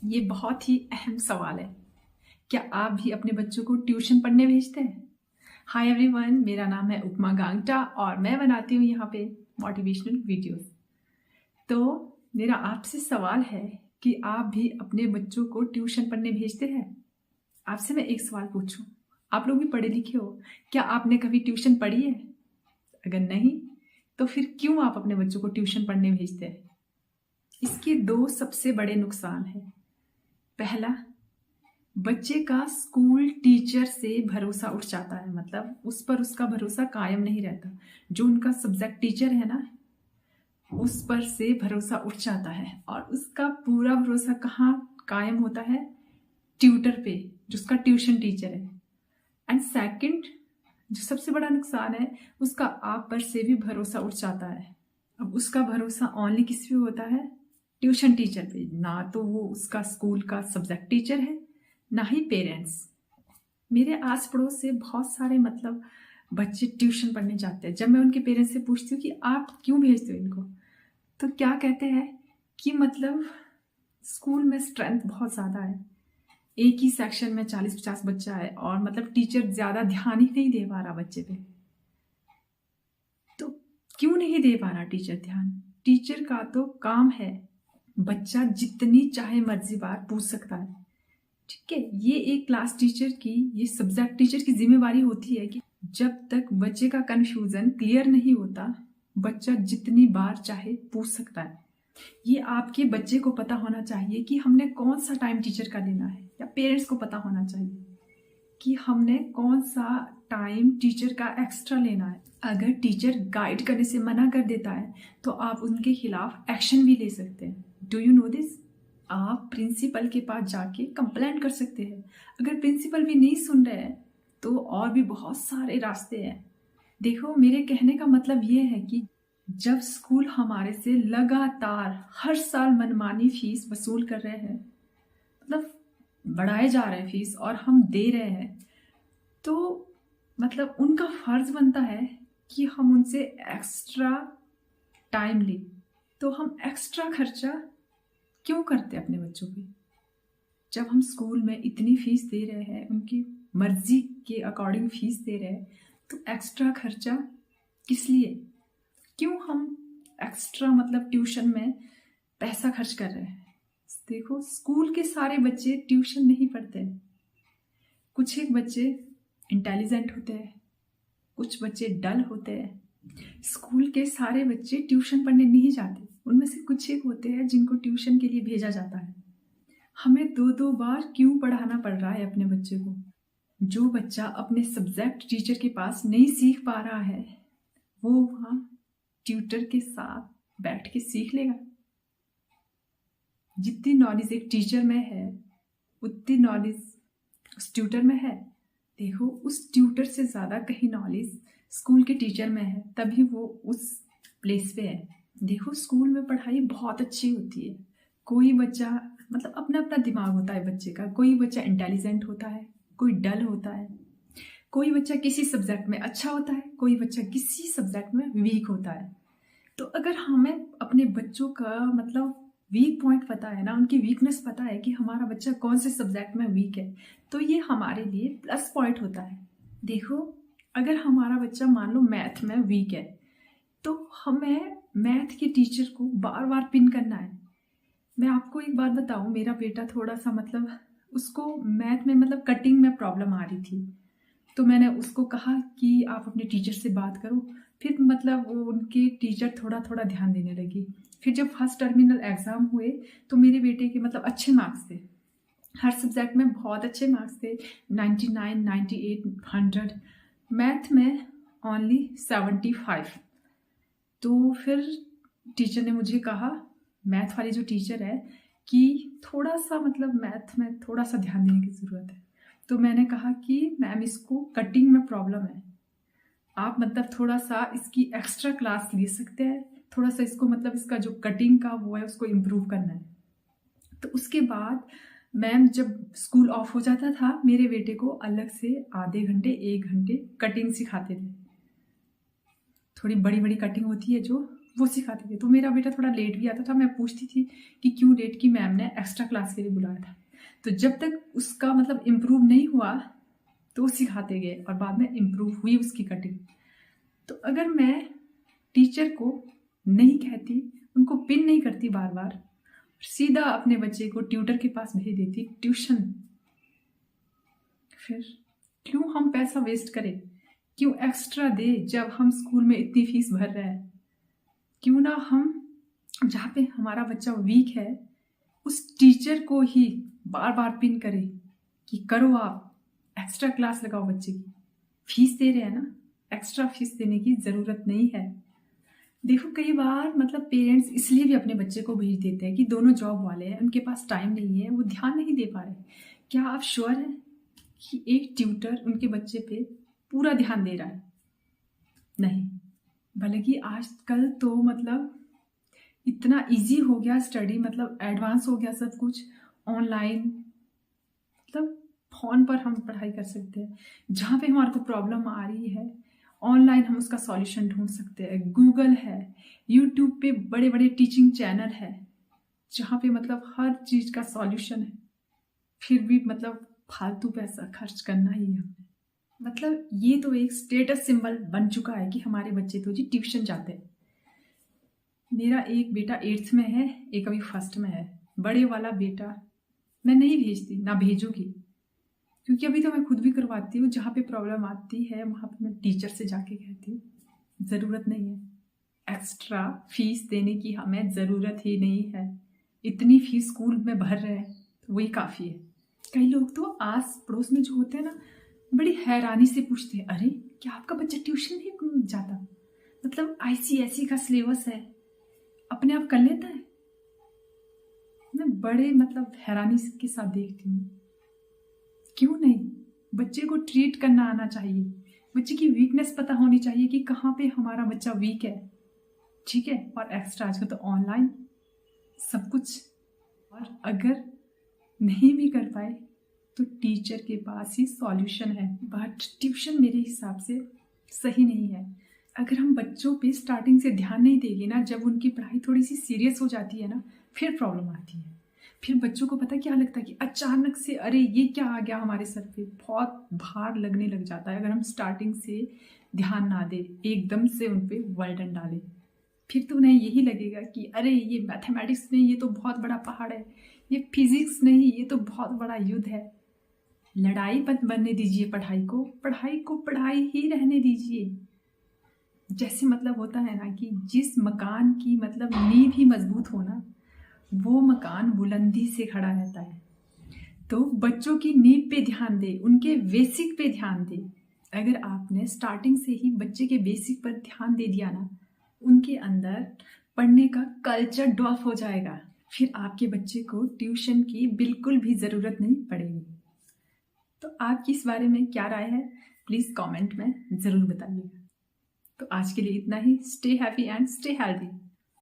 ये बहुत ही अहम सवाल है। क्या आप भी अपने बच्चों को ट्यूशन पढ़ने भेजते हैं? हाय एवरीवन, मेरा नाम है उपमा गांगटा और मैं बनाती हूँ यहाँ पे मोटिवेशनल वीडियोस। तो मेरा आपसे सवाल है कि आप भी अपने बच्चों को ट्यूशन पढ़ने भेजते हैं? आपसे मैं एक सवाल पूछूं, आप लोग भी पढ़े लिखे हो, क्या आपने कभी ट्यूशन पढ़ी है? अगर नहीं, तो फिर क्यों आप अपने बच्चों को ट्यूशन पढ़ने भेजते हैं? इसके दो सबसे बड़े नुकसान हैं। पहला, बच्चे का स्कूल टीचर से भरोसा उठ जाता है, मतलब उस पर उसका भरोसा कायम नहीं रहता। जो उनका सब्जेक्ट टीचर है ना, उस पर से भरोसा उठ जाता है और उसका पूरा भरोसा कहाँ कायम होता है? ट्यूटर पे, जो उसका ट्यूशन टीचर है। एंड सेकंड, जो सबसे बड़ा नुकसान है, उसका आप पर से भी भरोसा उठ जाता है। अब उसका भरोसा ओनली किस पे होता है? ट्यूशन टीचर पे। ना तो वो उसका स्कूल का सब्जेक्ट टीचर है, ना ही पेरेंट्स। मेरे आस पड़ोस से बहुत सारे मतलब बच्चे ट्यूशन पढ़ने जाते हैं। जब मैं उनके पेरेंट्स से पूछती हूँ कि आप क्यों भेजते हो इनको, तो क्या कहते हैं कि मतलब स्कूल में स्ट्रेंथ बहुत ज़्यादा है, एक ही सेक्शन में 40-50 बच्चा है और मतलब टीचर ज़्यादा ध्यान ही नहीं दे पा रहा बच्चे पे। तो क्यों नहीं दे पा रहा टीचर ध्यान? टीचर का तो काम है, बच्चा जितनी चाहे मर्जी बार पूछ सकता है। ठीक है, ये एक क्लास टीचर की, ये सब्जेक्ट टीचर की जिम्मेवारी होती है कि जब तक बच्चे का कंफ्यूजन क्लियर नहीं होता, बच्चा जितनी बार चाहे पूछ सकता है। ये आपके बच्चे को पता होना चाहिए कि हमने कौन सा टाइम टीचर का लेना है, या पेरेंट्स को पता होना चाहिए कि हमने कौन सा टाइम टीचर का एक्स्ट्रा लेना है। अगर टीचर गाइड करने से मना कर देता है तो आप उनके खिलाफ एक्शन भी ले सकते हैं। Do you know this? आप प्रिंसिपल के पास जाके कंप्लेंट कर सकते हैं। अगर प्रिंसिपल भी नहीं सुन रहे हैं तो और भी बहुत सारे रास्ते हैं। देखो, मेरे कहने का मतलब ये है कि जब स्कूल हमारे से लगातार हर साल मनमानी फीस वसूल कर रहे हैं, मतलब बढ़ाए जा रहे हैं फीस और हम दे रहे हैं, तो मतलब उनका फर्ज बनता है कि हम उनसे एक्स्ट्रा टाइम लें। तो हम एक्स्ट्रा खर्चा क्यों करते हैं अपने बच्चों पे? जब हम स्कूल में इतनी फीस दे रहे हैं, उनकी मर्जी के अकॉर्डिंग फीस दे रहे हैं, तो एक्स्ट्रा खर्चा किस लिए? क्यों हम एक्स्ट्रा मतलब ट्यूशन में पैसा खर्च कर रहे हैं? देखो, स्कूल के सारे बच्चे ट्यूशन नहीं पढ़ते। कुछ एक बच्चे इंटेलिजेंट होते हैं, कुछ बच्चे डल होते हैं। स्कूल के सारे बच्चे ट्यूशन पढ़ने नहीं जाते, उनमें से कुछ एक होते हैं जिनको ट्यूशन के लिए भेजा जाता है। हमें दो दो बार क्यों पढ़ाना पड़ रहा है अपने बच्चे को? जो बच्चा अपने सब्जेक्ट टीचर के पास नहीं सीख पा रहा है, वो वहाँ ट्यूटर के साथ बैठ के सीख लेगा। जितनी नॉलेज एक टीचर में है, उतनी नॉलेज उस ट्यूटर में है। देखो, उस ट्यूटर से ज़्यादा कहीं नॉलेज स्कूल के टीचर में है, तभी वो उस प्लेस पे है। देखो, स्कूल में पढ़ाई बहुत अच्छी होती है। कोई बच्चा मतलब अपना अपना दिमाग होता है बच्चे का। कोई बच्चा इंटेलिजेंट होता है, कोई डल होता है। कोई बच्चा किसी सब्जेक्ट में अच्छा होता है, कोई बच्चा किसी सब्जेक्ट में वीक होता है। तो अगर हमें अपने बच्चों का मतलब वीक पॉइंट पता है ना, उनकी वीकनेस पता है कि हमारा बच्चा कौन से सब्जेक्ट में वीक है, तो ये हमारे लिए प्लस पॉइंट होता है। देखो, अगर हमारा बच्चा मान लो मैथ में वीक है, तो हमें मैथ के टीचर को बार बार पिन करना है। मैं आपको एक बात बताऊं, मेरा बेटा थोड़ा सा मतलब उसको मैथ में मतलब कटिंग में प्रॉब्लम आ रही थी, तो मैंने उसको कहा कि आप अपने टीचर से बात करो। फिर मतलब वो उनके टीचर थोड़ा थोड़ा ध्यान देने लगी। फिर जब फर्स्ट टर्मिनल एग्ज़ाम हुए तो मेरे बेटे के मतलब अच्छे मार्क्स थे, हर सब्जेक्ट में बहुत अच्छे मार्क्स थे, 99, 98, 100। मैथ में ओनली 75। तो फिर टीचर ने मुझे कहा, मैथ वाली जो टीचर है, कि थोड़ा सा मतलब मैथ में थोड़ा सा ध्यान देने की ज़रूरत है। तो मैंने कहा कि मैम, इसको कटिंग में प्रॉब्लम है, आप मतलब थोड़ा सा इसकी एक्स्ट्रा क्लास ले सकते हैं, थोड़ा सा इसको मतलब इसका जो कटिंग का वो है उसको इम्प्रूव करना है। तो उसके बाद मैम जब स्कूल ऑफ हो जाता था, मेरे बेटे को अलग से आधे घंटे 1 घंटे कटिंग सिखाते थे। थोड़ी बड़ी बड़ी कटिंग होती है जो वो सिखाते थे। तो मेरा बेटा थोड़ा लेट भी आता था, मैं पूछती थी कि क्यों लेट, की मैम ने एक्स्ट्रा क्लास के लिए बुलाया था। तो जब तक उसका मतलब इम्प्रूव नहीं हुआ तो वो सिखाते गए और बाद में इम्प्रूव हुई उसकी कटिंग। तो अगर मैं टीचर को नहीं कहती, उनको पिन नहीं करती बार बार, सीधा अपने बच्चे को ट्यूटर के पास भेज देती ट्यूशन, फिर क्यों हम पैसा वेस्ट करें, क्यों एक्स्ट्रा दे जब हम स्कूल में इतनी फीस भर रहे हैं। क्यों ना हम जहाँ पे हमारा बच्चा वीक है उस टीचर को ही बार बार पिन करें कि करो, आप एक्स्ट्रा क्लास लगाओ बच्चे की, फीस दे रहे हैं ना, एक्स्ट्रा फीस देने की ज़रूरत नहीं है। देखो कई बार मतलब पेरेंट्स इसलिए भी अपने बच्चे को भेज देते हैं कि दोनों जॉब वाले हैं, उनके पास टाइम नहीं है, वो ध्यान नहीं दे पा रहे। क्या आप श्योर हैं कि एक ट्यूटर उनके बच्चे पे पूरा ध्यान दे रहा है? नहीं। भले कि आजकल तो मतलब इतना इजी हो गया स्टडी, मतलब एडवांस हो गया सब कुछ, ऑनलाइन, मतलब फ़ोन पर हम पढ़ाई कर सकते हैं। जहाँ पे हमारे को प्रॉब्लम आ रही है ऑनलाइन हम उसका सॉल्यूशन ढूंढ सकते हैं। गूगल है, यूट्यूब पे बड़े बड़े टीचिंग चैनल है जहाँ पे मतलब हर चीज़ का सॉल्यूशन है। फिर भी मतलब फालतू पैसा खर्च करना ही है हमें। मतलब ये तो एक स्टेटस सिंबल बन चुका है कि हमारे बच्चे तो जी ट्यूशन जाते हैं। मेरा एक बेटा 8th में है, एक अभी 1st में है। बड़े वाला बेटा मैं नहीं भेजती, ना भेजूंगी, क्योंकि अभी तो मैं खुद भी करवाती हूँ। जहाँ पे प्रॉब्लम आती है वहाँ पे मैं टीचर से जाके कहती हूँ, ज़रूरत नहीं है एक्स्ट्रा फीस देने की, हमें ज़रूरत ही नहीं है, इतनी फीस स्कूल में भर रहे हैं तो वही काफ़ी है। कई लोग तो आस पड़ोस में जो होते हैं ना, बड़ी हैरानी से पूछते हैं, अरे क्या आपका बच्चा ट्यूशन नहीं जाता, मतलब ICSE का सिलेबस है, अपने आप कर लेता है। मैं बड़े मतलब हैरानी के साथ देखती हूँ। क्यों नहीं, बच्चे को ट्रीट करना आना चाहिए, बच्चे की वीकनेस पता होनी चाहिए कि कहाँ पे हमारा बच्चा वीक है, ठीक है। और एक्स्ट्रा आजकल तो ऑनलाइन सब कुछ, और अगर नहीं भी कर पाए तो टीचर के पास ही सॉल्यूशन है। बट ट्यूशन मेरे हिसाब से सही नहीं है। अगर हम बच्चों पे स्टार्टिंग से ध्यान नहीं देंगे ना, जब उनकी पढ़ाई थोड़ी सी सीरियस हो जाती है ना, फिर प्रॉब्लम आती है। फिर बच्चों को पता क्या लगता है कि अचानक से अरे ये क्या आ गया हमारे सर पे, बहुत भार लगने लग जाता है। अगर हम स्टार्टिंग से ध्यान ना दे, एकदम से उन पे वर्डन डालें, फिर तो उन्हें यही लगेगा कि अरे ये मैथमेटिक्स नहीं, ये तो बहुत बड़ा पहाड़ है, ये फिजिक्स नहीं, ये तो बहुत बड़ा युद्ध है। लड़ाई मत बनने दीजिए पढ़ाई को, पढ़ाई को पढ़ाई ही रहने दीजिए। जैसे मतलब होता है ना कि जिस मकान की मतलब नींव ही मजबूत हो ना, वो मकान बुलंदी से खड़ा रहता है। तो बच्चों की नींव पे ध्यान दे, उनके बेसिक पे ध्यान दे। अगर आपने स्टार्टिंग से ही बच्चे के बेसिक पर ध्यान दे दिया ना, उनके अंदर पढ़ने का कल्चर डेवलप हो जाएगा। फिर आपके बच्चे को ट्यूशन की बिल्कुल भी ज़रूरत नहीं पड़ेगी। तो आपकी इस बारे में क्या राय है, प्लीज़ कमेंट में ज़रूर बताइएगा। तो आज के लिए इतना ही। Stay happy and stay healthy.